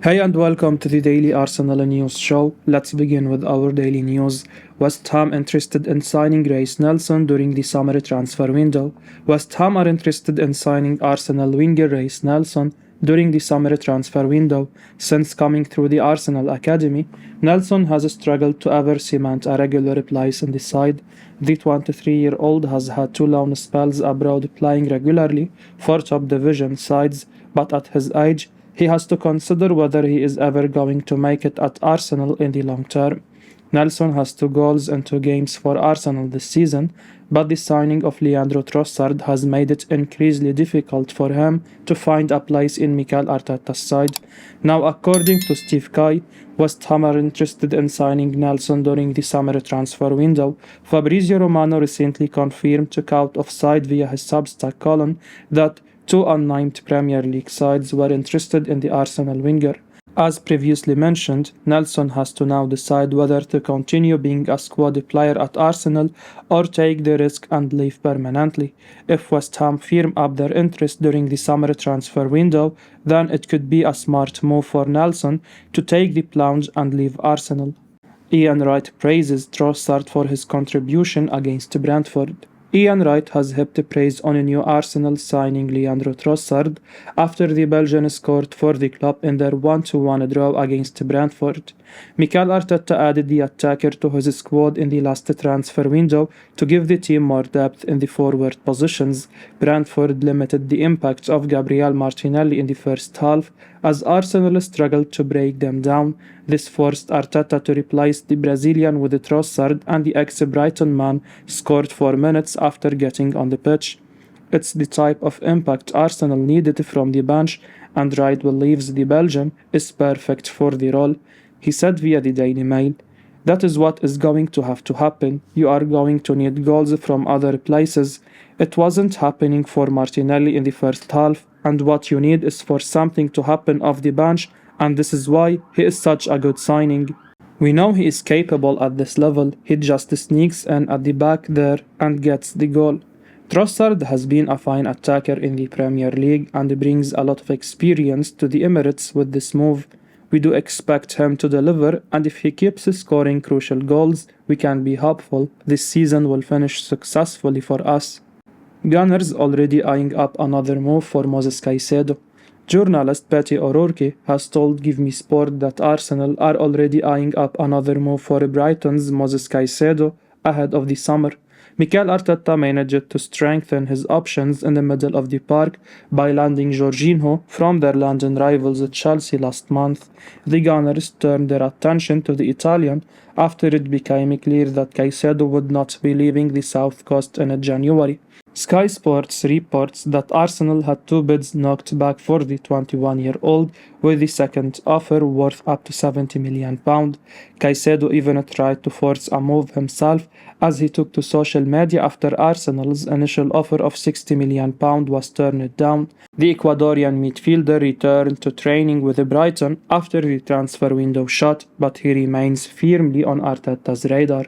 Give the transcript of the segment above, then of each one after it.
Hey and welcome to the Daily Arsenal News Show. Let's begin with our daily news. West Ham interested in signing Reiss Nelson during the summer transfer window. West Ham are interested in signing Arsenal winger Reiss Nelson during the summer transfer window. Since coming through the Arsenal Academy, Nelson has struggled to ever cement a regular place in the side. The 23-year-old has had two loan spells abroad playing regularly for top division sides, but at his age, he has to consider whether he is ever going to make it at Arsenal in the long term. Nelson has 2 goals in 2 games for Arsenal this season, but the signing of Leandro Trossard has made it increasingly difficult for him to find a place in Mikel Arteta's side. Now, according to Steve Kay, West Ham are interested in signing Nelson during the summer transfer window. Fabrizio Romano recently confirmed to Out of Side via his Substack column that two unnamed Premier League sides were interested in the Arsenal winger. As previously mentioned, Nelson has to now decide whether to continue being a squad player at Arsenal or take the risk and leave permanently. If West Ham firm up their interest during the summer transfer window, then it could be a smart move for Nelson to take the plunge and leave Arsenal. Ian Wright praises Trossard for his contribution against Brentford. Ian Wright has heaped praise on a new Arsenal signing Leandro Trossard after the Belgian scored for the club in their 1-1 draw against Brentford. Mikel Arteta added the attacker to his squad in the last transfer window to give the team more depth in the forward positions. Brentford limited the impact of Gabriel Martinelli in the first half as Arsenal struggled to break them down. This forced Arteta to replace the Brazilian with Trossard, and the ex-Brighton man scored 4 minutes after getting on the pitch. It's the type of impact Arsenal needed from the bench, and Wright believes the Belgian is perfect for the role. He said via the Daily Mail, "That is what is going to have to happen. You are going to need goals from other places. It wasn't happening for Martinelli in the first half, and what you need is for something to happen off the bench, and this is why he is such a good signing. We know he is capable at this level. He just sneaks in at the back there and gets the goal." Trossard has been a fine attacker in the Premier League and brings a lot of experience to the Emirates with this move. We do expect him to deliver, and if he keeps scoring crucial goals, we can be hopeful this season will finish successfully for us. Gunners already eyeing up another move for Moses Caicedo. Journalist Patty O'Rourke has told GiveMeSport that Arsenal are already eyeing up another move for Brighton's Moses Kaisado ahead of the summer. Mikel Arteta managed to strengthen his options in the middle of the park by landing Jorginho from their London rivals Chelsea last month. The Gunners turned their attention to the Italian after it became clear that Caicedo would not be leaving the South Coast in January. Sky Sports reports that Arsenal had 2 bids knocked back for the 21-year-old, with the second offer worth up to £70 million. Caicedo even tried to force a move himself as he took to social media after Arsenal's initial offer of £60 million was turned down. The Ecuadorian midfielder returned to training with Brighton after the transfer window shut, but he remains firmly on Arteta's radar.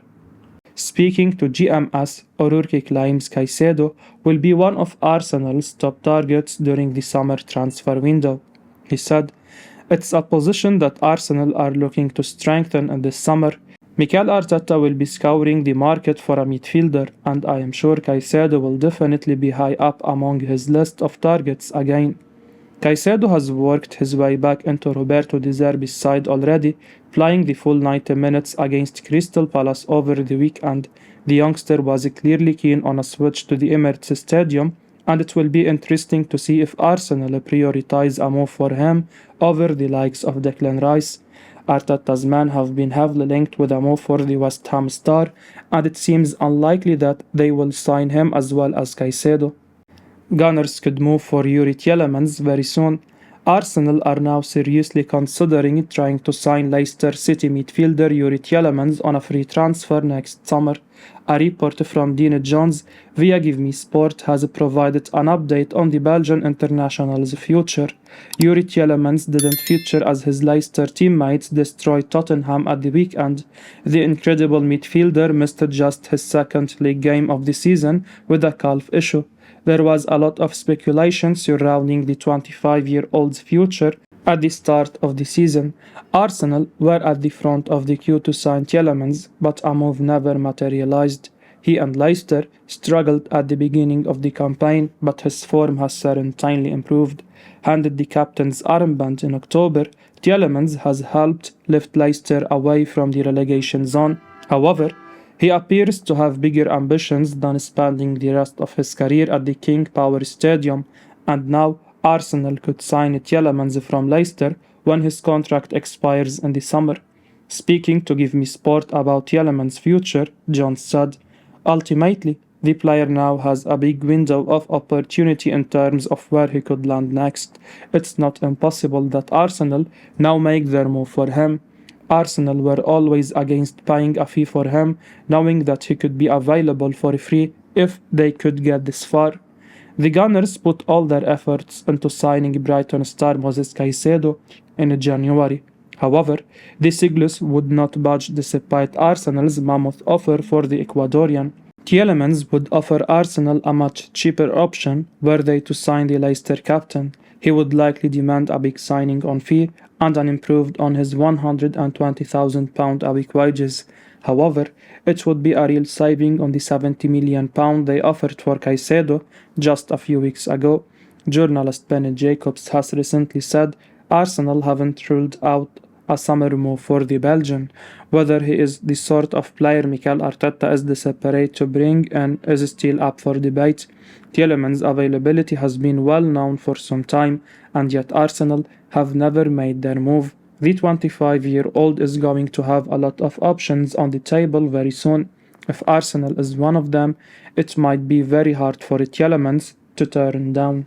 Speaking to GMS, O'Rourke claims Caicedo will be one of Arsenal's top targets during the summer transfer window. He said, "It's a position that Arsenal are looking to strengthen in this summer. Mikel Arteta will be scouring the market for a midfielder, and I am sure Caicedo will definitely be high up among his list of targets again." Caicedo has worked his way back into Roberto De Zerbi's side already, playing the full 90 minutes against Crystal Palace over the weekend. The youngster was clearly keen on a switch to the Emirates Stadium, and it will be interesting to see if Arsenal prioritize a move for him over the likes of Declan Rice. Arteta's men have been heavily linked with a move for the West Ham star, and it seems unlikely that they will sign him as well as Caicedo. Gunners could move for Yuri Tielemans very soon. Arsenal are now seriously considering trying to sign Leicester City midfielder Yuri Tielemans on a free transfer next summer. A report from Dean Jones via GiveMeSport has provided an update on the Belgian international's future. Yuri Tielemans didn't feature as his Leicester teammates destroyed Tottenham at the weekend. The incredible midfielder missed just his second league game of the season with a calf issue. There was a lot of speculation surrounding the 25-year-old's future, At the start of the season, Arsenal were at the front of the queue to sign Tielemans, but a move never materialized. He and Leicester struggled at the beginning of the campaign, but his form has certainly improved. Handed the captain's armband in October, Tielemans has helped lift Leicester away from the relegation zone. However, he appears to have bigger ambitions than spending the rest of his career at the King Power Stadium, and now Arsenal could sign Tielemans from Leicester when his contract expires in the summer. Speaking to GiveMeSport about Tielemans' future, John said, "Ultimately, the player now has a big window of opportunity in terms of where he could land next. It's not impossible that Arsenal now make their move for him. Arsenal were always against paying a fee for him, knowing that he could be available for free if they could get this far." The Gunners put all their efforts into signing Brighton star Moses Caicedo in January. However, the Seagulls would not budge despite Arsenal's mammoth offer for the Ecuadorian. Tielemans would offer Arsenal a much cheaper option were they to sign the Leicester captain. He would likely demand a big signing on fee and an improved on his £120,000 a week wages. However, it would be a real saving on the £70 million they offered for Caicedo just a few weeks ago. Journalist Benny Jacobs has recently said Arsenal haven't ruled out a summer move for the Belgian. Whether he is the sort of player Mikel Arteta is desperate to bring in is still up for debate. Tielemans' availability has been well known for some time, and yet Arsenal have never made their move. The 25-year-old is going to have a lot of options on the table very soon. If Arsenal is one of them, it might be very hard for Tielemans to turn down.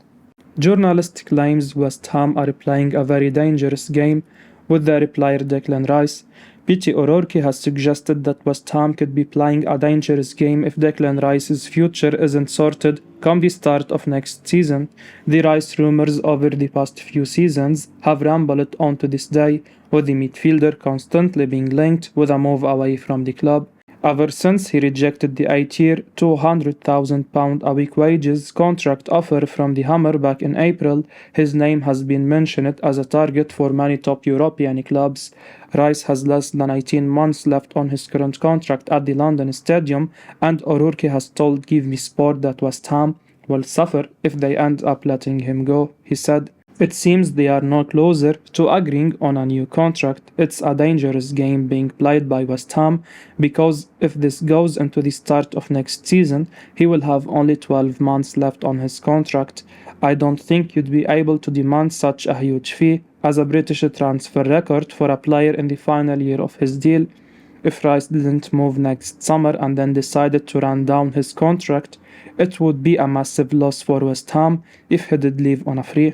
Journalist claims West Ham are playing a very dangerous game with their player Declan Rice. P.T. O'Rourke has suggested that West Ham could be playing a dangerous game if Declan Rice's future isn't sorted come the start of next season. The Rice rumours over the past few seasons have rambled on to this day, with the midfielder constantly being linked with a move away from the club. Ever since he rejected the 8-year, £200,000 a week wages contract offer from the Hammer back in April, his name has been mentioned as a target for many top European clubs. Rice has less than 18 months left on his current contract at the London Stadium, and O'Rourke has told GiveMeSport that West Ham will suffer if they end up letting him go. He said, "It seems they are no closer to agreeing on a new contract. It's a dangerous game being played by West Ham, because if this goes into the start of next season, he will have only 12 months left on his contract. I don't think you'd be able to demand such a huge fee as a British transfer record for a player in the final year of his deal. If Rice didn't move next summer and then decided to run down his contract, it would be a massive loss for West Ham if he did leave on a free."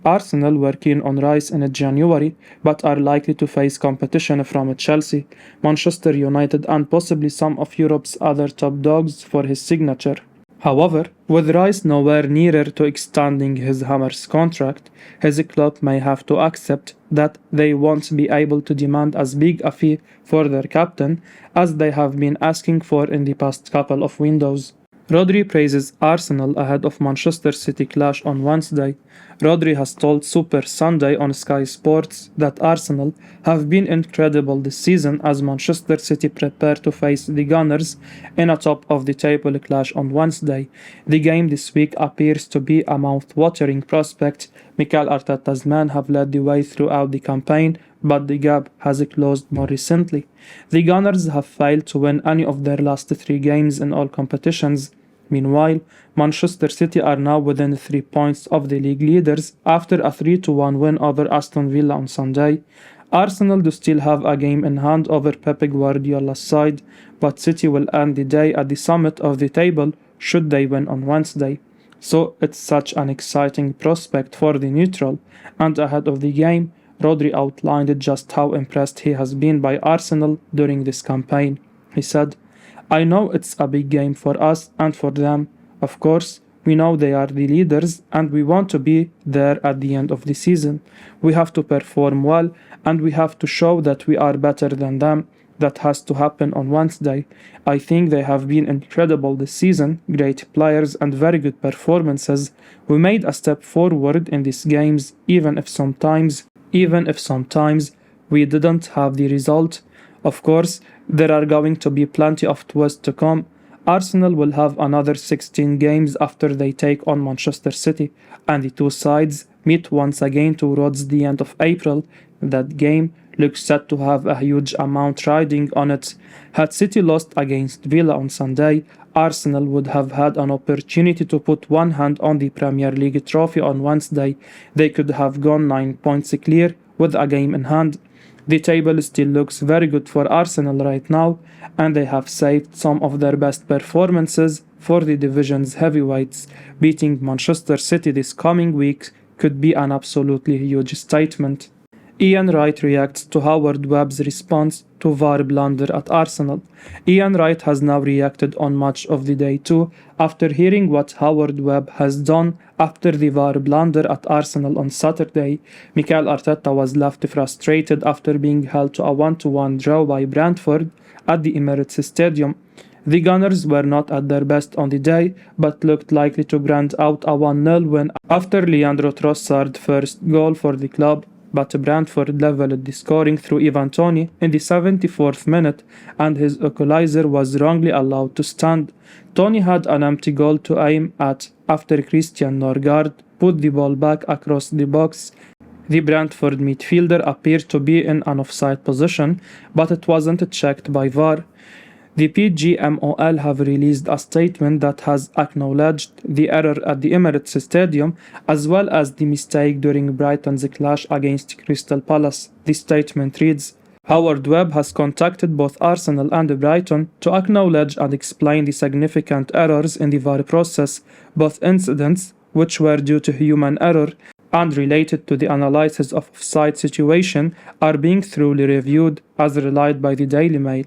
Arsenal were keen on Rice in January, but are likely to face competition from Chelsea, Manchester United and possibly some of Europe's other top dogs for his signature. However, with Rice nowhere nearer to extending his Hammers contract, his club may have to accept that they won't be able to demand as big a fee for their captain as they have been asking for in the past couple of windows. Rodri praises Arsenal ahead of Manchester City clash on Wednesday. Rodri has told Super Sunday on Sky Sports that Arsenal have been incredible this season as Manchester City prepare to face the Gunners in a top-of-the-table clash on Wednesday. The game this week appears to be a mouth-watering prospect. Mikel Arteta's men have led the way throughout the campaign, but the gap has closed more recently. The Gunners have failed to win any of their last 3 games in all competitions. Meanwhile, Manchester City are now within 3 points of the league leaders after a 3-1 win over Aston Villa on Sunday. Arsenal do still have a game in hand over Pep Guardiola's side, but City will end the day at the summit of the table should they win on Wednesday. So it's such an exciting prospect for the neutral, and ahead of the game, Rodri outlined just how impressed he has been by Arsenal during this campaign. He said, "I know it's a big game for us and for them. Of course, we know they are the leaders and we want to be there at the end of the season. We have to perform well and we have to show that we are better than them. That has to happen on Wednesday. I think they have been incredible this season, great players and very good performances. We made a step forward in these games, even if sometimes even if sometimes we didn't have the result. Of course, there are going to be plenty of twists to come. Arsenal will have another 16 games after they take on Manchester City, and the two sides meet once again towards the end of April. That game looks set to have a huge amount riding on it. Had City lost against Villa on Sunday, Arsenal would have had an opportunity to put one hand on the Premier League trophy on Wednesday. They could have gone 9 points clear with a game in hand. The table still looks very good for Arsenal right now, and they have saved some of their best performances for the division's heavyweights. Beating Manchester City this coming week could be an absolutely huge statement. Ian Wright reacts to Howard Webb's response to VAR blunder at Arsenal. Ian Wright has now reacted on Match of the Day too, after hearing what Howard Webb has done after the VAR blunder at Arsenal on Saturday. Mikel Arteta was left frustrated after being held to a 1-1 draw by Brentford at the Emirates Stadium. The Gunners were not at their best on the day, but looked likely to grind out a 1-0 win after Leandro Trossard's first goal for the club. But Brentford leveled the scoring through Ivan Toney in the 74th minute, and his equaliser was wrongly allowed to stand. Toney had an empty goal to aim at after Christian Norgard put the ball back across the box. The Brentford midfielder appeared to be in an offside position, but it wasn't checked by VAR. The PGMOL have released a statement that has acknowledged the error at the Emirates Stadium, as well as the mistake during Brighton's clash against Crystal Palace. The statement reads, Howard Webb has contacted both Arsenal and Brighton to acknowledge and explain the significant errors in the VAR process. Both incidents, which were due to human error and related to the analysis of offside situation, are being thoroughly reviewed, as relied by the Daily Mail.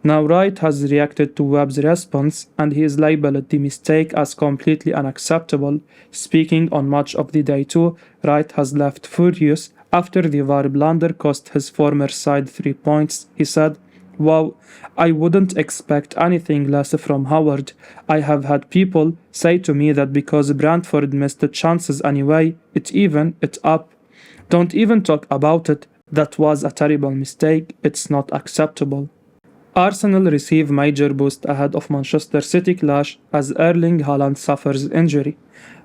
Now Wright has reacted to Webb's response, and he is labelled the mistake as completely unacceptable. Speaking on Match of the Day too, Wright has left furious after the VAR blunder cost his former side 3 points. He said, Wow, I wouldn't expect anything less from Howard. I have had people say to me that because Brentford missed the chances anyway, it up. Don't even talk about it. That was a terrible mistake. It's not acceptable. Arsenal receive major boost ahead of Manchester City clash as Erling Haaland suffers injury.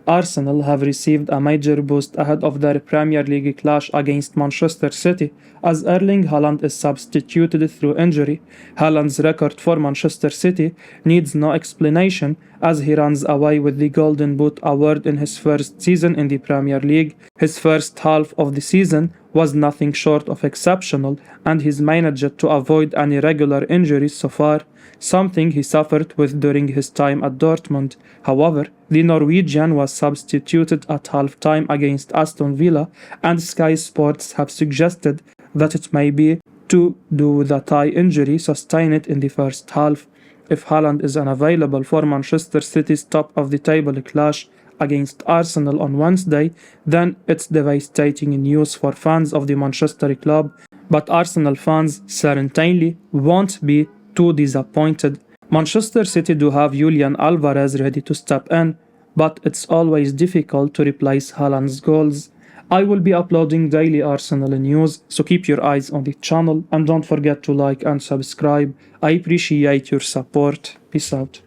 Arsenal have received a major boost ahead of their Premier League clash against Manchester City as Erling Haaland is substituted through injury. Haaland's record for Manchester City needs no explanation as he runs away with the Golden Boot award in his first season in the Premier League. His first half of the season was nothing short of exceptional, and he's managed to avoid any regular injuries so far, something he suffered with during his time at Dortmund. However, the Norwegian was substituted at half-time against Aston Villa, and Sky Sports have suggested that it may be to do with a thigh injury sustained in the first half. If Haaland is unavailable for Manchester City's top-of-the-table clash against Arsenal on Wednesday, then it's devastating news for fans of the Manchester club. But Arsenal fans certainly won't be too disappointed. Manchester City do have Julian Alvarez ready to step in, but it's always difficult to replace Haaland's goals. I will be uploading daily Arsenal news, so keep your eyes on the channel and don't forget to like and subscribe. I appreciate your support. Peace out.